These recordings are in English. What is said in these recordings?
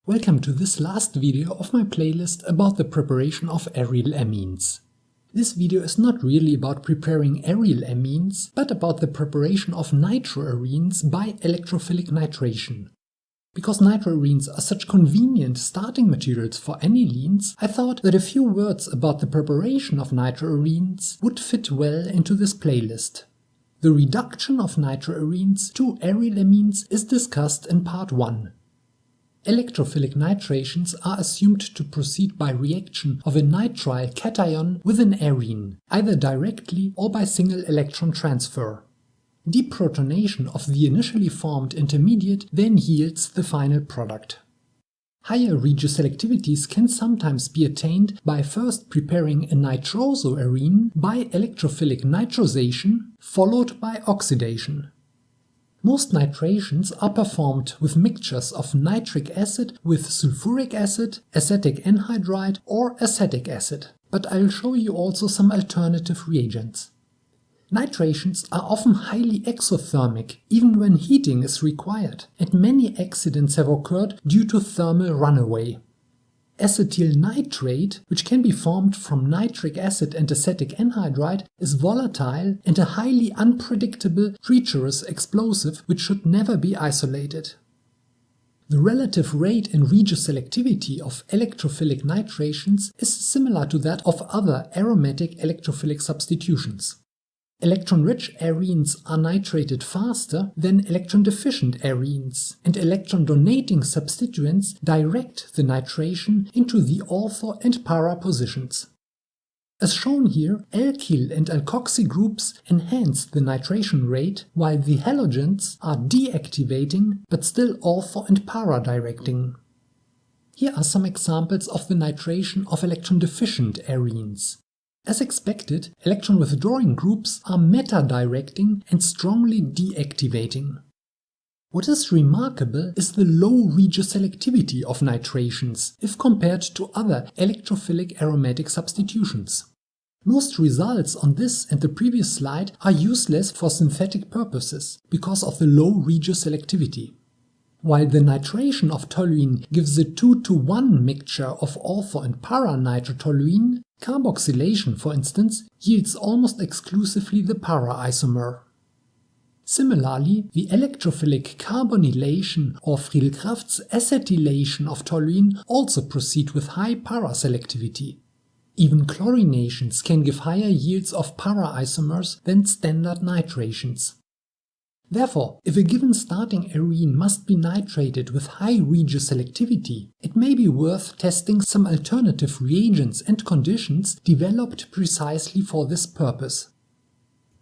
Welcome to this last video of my playlist about the preparation of aryl amines. This video is not really about preparing aryl amines, but about the preparation of nitroarenes by electrophilic nitration. Because nitroarenes are such convenient starting materials for anilenes, I thought that a few words about the preparation of nitroarenes would fit well into this playlist. The reduction of nitroarenes to aryl amines is discussed in part 1. Electrophilic nitrations are assumed to proceed by reaction of a nitrile cation with an arene, either directly or by single electron transfer. Deprotonation of the initially formed intermediate then yields the final product. Higher regioselectivities can sometimes be attained by first preparing a nitrosoarene by electrophilic nitrosation followed by oxidation. Most nitrations are performed with mixtures of nitric acid with sulfuric acid, acetic anhydride or acetic acid, but I'll show you also some alternative reagents. Nitrations are often highly exothermic, even when heating is required, and many accidents have occurred due to thermal runaway. Acetyl nitrate, which can be formed from nitric acid and acetic anhydride, is volatile and a highly unpredictable, treacherous explosive which should never be isolated. The relative rate and regioselectivity of electrophilic nitrations is similar to that of other aromatic electrophilic substitutions. Electron-rich arenes are nitrated faster than electron-deficient arenes, and electron-donating substituents direct the nitration into the ortho and para positions. As shown here, alkyl and alkoxy groups enhance the nitration rate, while the halogens are deactivating but still ortho and para directing. Here are some examples of the nitration of electron-deficient arenes. As expected, electron-withdrawing groups are meta-directing and strongly deactivating. What is remarkable is the low regioselectivity of nitrations if compared to other electrophilic aromatic substitutions. Most results on this and the previous slide are useless for synthetic purposes because of the low regioselectivity. While the nitration of toluene gives a 2:1 mixture of ortho and para nitrotoluene, carboxylation, for instance, yields almost exclusively the para isomer. Similarly, the electrophilic carbonylation or Friedel-Crafts acetylation of toluene also proceed with high para selectivity. Even chlorinations can give higher yields of para isomers than standard nitrations. Therefore, if a given starting arene must be nitrated with high regioselectivity, it may be worth testing some alternative reagents and conditions developed precisely for this purpose.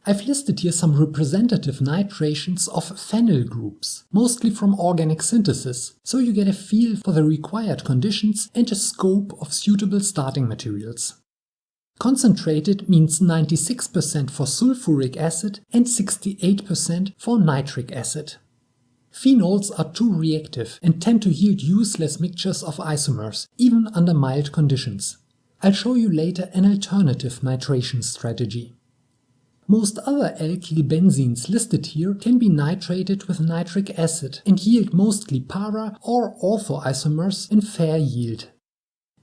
I've listed here some representative nitrations of phenyl groups, mostly from organic synthesis, so you get a feel for the required conditions and a scope of suitable starting materials. Concentrated means 96% for sulfuric acid and 68% for nitric acid. Phenols are too reactive and tend to yield useless mixtures of isomers, even under mild conditions. I'll show you later an alternative nitration strategy. Most other alkyl benzenes listed here can be nitrated with nitric acid and yield mostly para or ortho isomers in fair yield.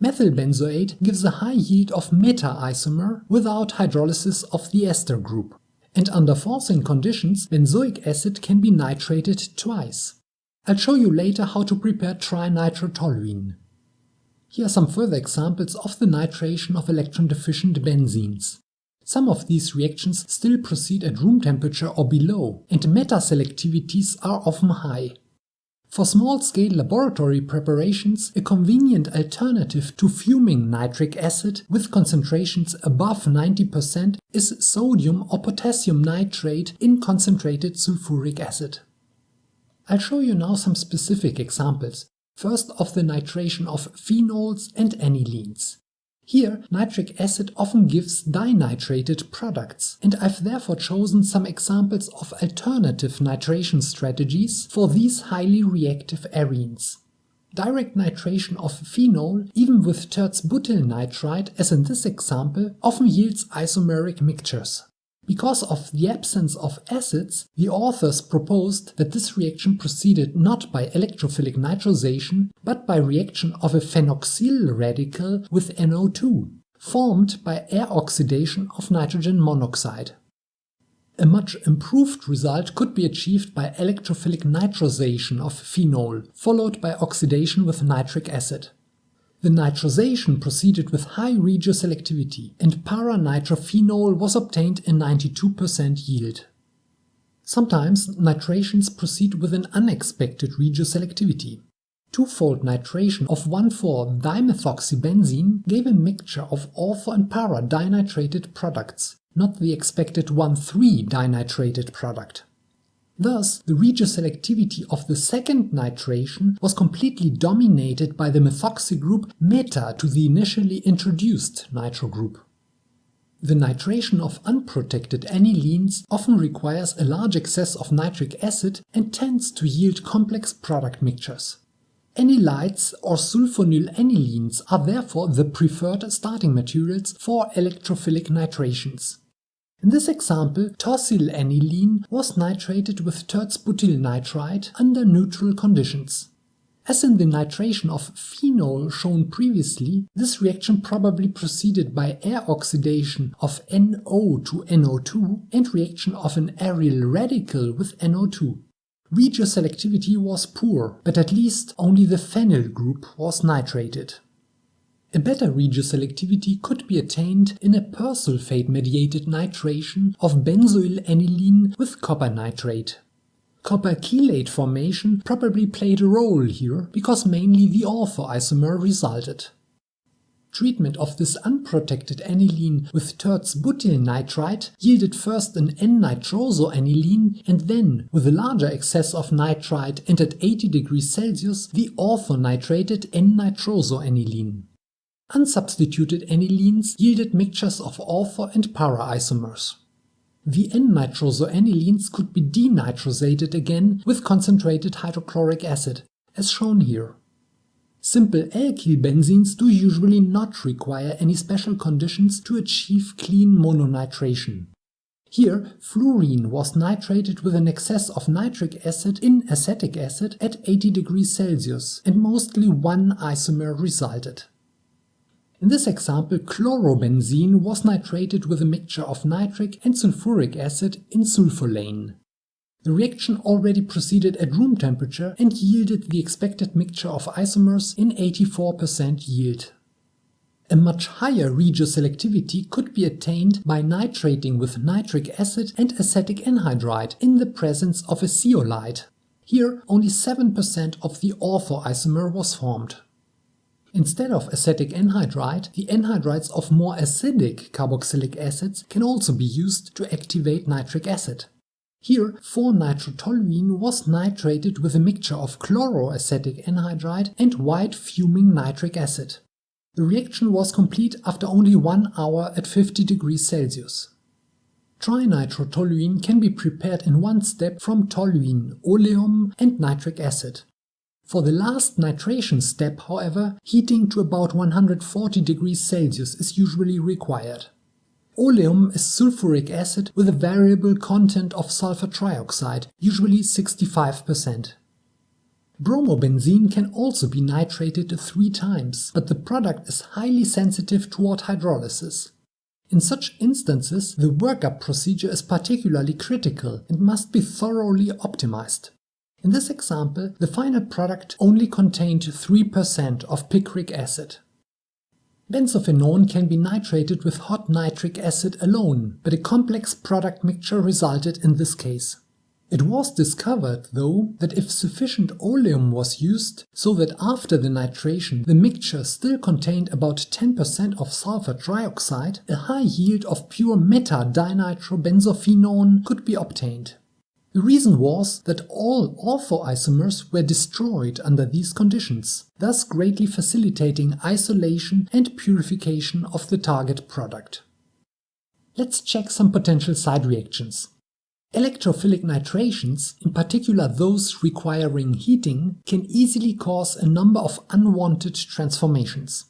Methylbenzoate gives a high yield of meta-isomer without hydrolysis of the ester group, and under forcing conditions benzoic acid can be nitrated twice. I'll show you later how to prepare trinitrotoluene. Here are some further examples of the nitration of electron-deficient benzenes. Some of these reactions still proceed at room temperature or below, and meta-selectivities are often high. For small-scale laboratory preparations, a convenient alternative to fuming nitric acid with concentrations above 90% is sodium or potassium nitrate in concentrated sulfuric acid. I'll show you now some specific examples, first of the nitration of phenols and anilenes. Here, nitric acid often gives dinitrated products, and I've therefore chosen some examples of alternative nitration strategies for these highly reactive arenes. Direct nitration of phenol, even with terts butyl nitride as in this example, often yields isomeric mixtures. Because of the absence of acids, the authors proposed that this reaction proceeded not by electrophilic nitrization, but by reaction of a phenoxyl radical with NO2, formed by air oxidation of nitrogen monoxide. A much improved result could be achieved by electrophilic nitrization of phenol, followed by oxidation with nitric acid. The nitrization proceeded with high regioselectivity, and para-nitrophenol was obtained in 92% yield. Sometimes nitrations proceed with an unexpected regioselectivity. Twofold nitration of 1,4-dimethoxybenzene gave a mixture of ortho and para-dinitrated products, not the expected 1,3-dinitrated product. Thus, the regioselectivity of the second nitration was completely dominated by the methoxy group meta to the initially introduced nitro group. The nitration of unprotected anilines often requires a large excess of nitric acid and tends to yield complex product mixtures. Anylides or sulfonyl anilines are therefore the preferred starting materials for electrophilic nitrations. In this example, torsyl aniline was nitrated with terz-butyl nitride under neutral conditions. As in the nitration of phenol shown previously, this reaction probably proceeded by air oxidation of NO to NO2 and reaction of an aryl radical with NO2. Regioselectivity was poor, but at least only the phenyl group was nitrated. A better regioselectivity could be attained in a persulfate-mediated nitration of benzoyl aniline with copper nitrate. Copper chelate formation probably played a role here because mainly the ortho isomer resulted. Treatment of this unprotected aniline with terz-butyl nitride yielded first an N-nitrosoaniline and then, with a larger excess of nitride and at 80 degrees Celsius, the ortho-nitrated N-nitrosoaniline. Unsubstituted anilines yielded mixtures of ortho and para isomers. The N-nitrosoanilines could be denitrosated again with concentrated hydrochloric acid, as shown here. Simple alkyl benzenes do usually not require any special conditions to achieve clean mononitration. Here, fluorine was nitrated with an excess of nitric acid in acetic acid at 80 degrees Celsius, and mostly one isomer resulted. In this example, chlorobenzene was nitrated with a mixture of nitric and sulfuric acid in sulfolane. The reaction already proceeded at room temperature and yielded the expected mixture of isomers in 84% yield. A much higher regioselectivity could be attained by nitrating with nitric acid and acetic anhydride in the presence of a zeolite. Here, only 7% of the ortho isomer was formed. Instead of acetic anhydride, the anhydrides of more acidic carboxylic acids can also be used to activate nitric acid. Here, 4-nitrotoluene was nitrated with a mixture of chloroacetic anhydride and white fuming nitric acid. The reaction was complete after only 1 hour at 50 degrees Celsius. Trinitrotoluene can be prepared in one step from toluene, oleum and nitric acid. For the last nitration step, however, heating to about 140 degrees Celsius is usually required. Oleum is sulfuric acid with a variable content of sulfur trioxide, usually 65%. Bromobenzene can also be nitrated 3 times, but the product is highly sensitive toward hydrolysis. In such instances, the workup procedure is particularly critical and must be thoroughly optimized. In this example, the final product only contained 3% of picric acid. Benzophenone can be nitrated with hot nitric acid alone, but a complex product mixture resulted in this case. It was discovered, though, that if sufficient oleum was used, so that after the nitration the mixture still contained about 10% of sulfur trioxide, a high yield of pure meta-dinitrobenzophenone could be obtained. The reason was that all ortho isomers were destroyed under these conditions, thus greatly facilitating isolation and purification of the target product. Let's check some potential side reactions. Electrophilic nitrations, in particular those requiring heating, can easily cause a number of unwanted transformations.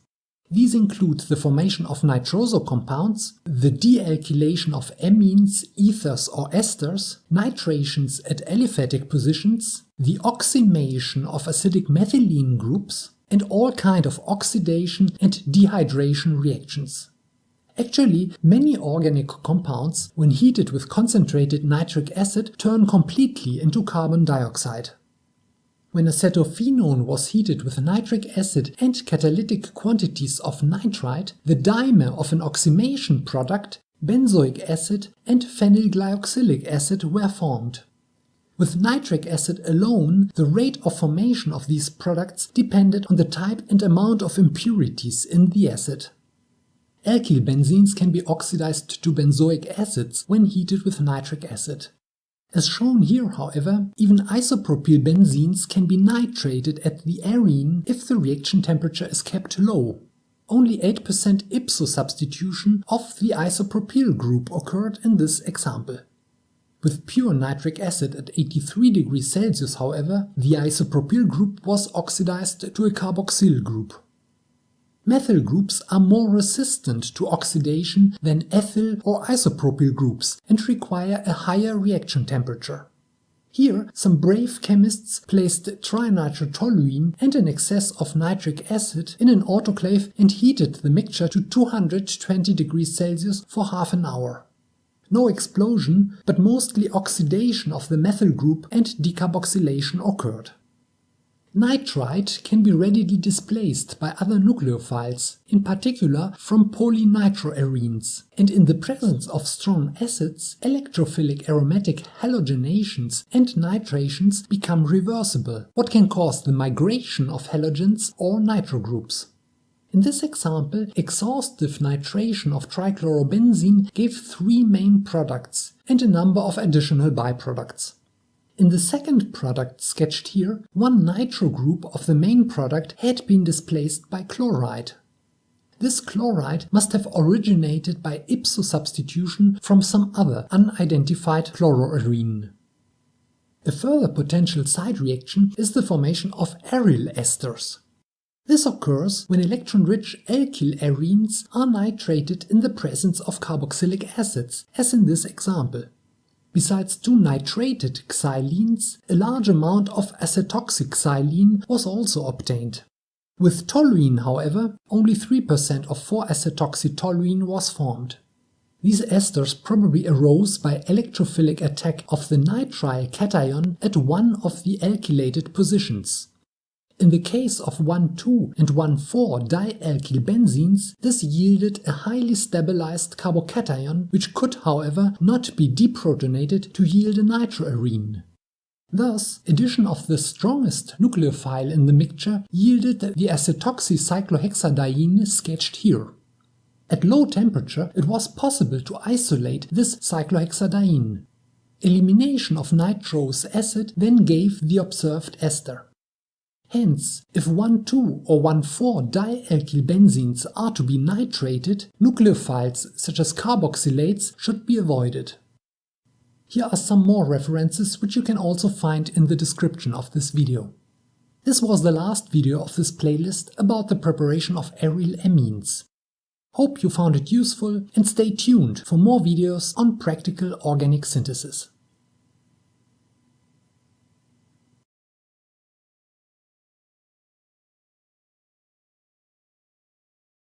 These include the formation of nitroso compounds, the dealkylation of amines, ethers or esters, nitrations at aliphatic positions, the oximation of acidic methylene groups, and all kinds of oxidation and dehydration reactions. Actually, many organic compounds, when heated with concentrated nitric acid, turn completely into carbon dioxide. When acetophenone was heated with nitric acid and catalytic quantities of nitrite, the dimer of an oximation product, benzoic acid and phenylglyoxylic acid, were formed. With nitric acid alone, the rate of formation of these products depended on the type and amount of impurities in the acid. Alkyl benzenes can be oxidized to benzoic acids when heated with nitric acid. As shown here, however, even isopropyl benzenes can be nitrated at the arene if the reaction temperature is kept low. Only 8% ipso substitution of the isopropyl group occurred in this example. With pure nitric acid at 83 degrees Celsius, however, the isopropyl group was oxidized to a carboxyl group. Methyl groups are more resistant to oxidation than ethyl or isopropyl groups and require a higher reaction temperature. Here, some brave chemists placed trinitrotoluene and an excess of nitric acid in an autoclave and heated the mixture to 220 degrees Celsius for half an hour. No explosion, but mostly oxidation of the methyl group and decarboxylation occurred. Nitrite can be readily displaced by other nucleophiles, in particular from polynitroarenes, and in the presence of strong acids, electrophilic aromatic halogenations and nitrations become reversible, what can cause the migration of halogens or nitrogroups. In this example, exhaustive nitration of trichlorobenzene gave 3 main products and a number of additional byproducts. In the second product sketched here, one nitro group of the main product had been displaced by chloride. This chloride must have originated by ipso substitution from some other unidentified chloroarene. A further potential side reaction is the formation of aryl esters. This occurs when electron-rich alkyl arenes are nitrated in the presence of carboxylic acids, as in this example. Besides 2 nitrated xylenes, a large amount of acetoxyxylene was also obtained. With toluene, however, only 3% of 4-acetoxytoluene was formed. These esters probably arose by electrophilic attack of the nitrile cation at one of the alkylated positions. In the case of 1,2 and 1,4 dialkyl benzenes, this yielded a highly stabilized carbocation, which could, however, not be deprotonated to yield a nitroarene. Thus, addition of the strongest nucleophile in the mixture yielded the acetoxycyclohexadiene sketched here. At low temperature, it was possible to isolate this cyclohexadiene. Elimination of nitrous acid then gave the observed ester. Hence, if 1,2 or 1,4 dialkyl benzenes are to be nitrated, nucleophiles such as carboxylates should be avoided. Here are some more references which you can also find in the description of this video. This was the last video of this playlist about the preparation of aryl amines. Hope you found it useful and stay tuned for more videos on practical organic synthesis.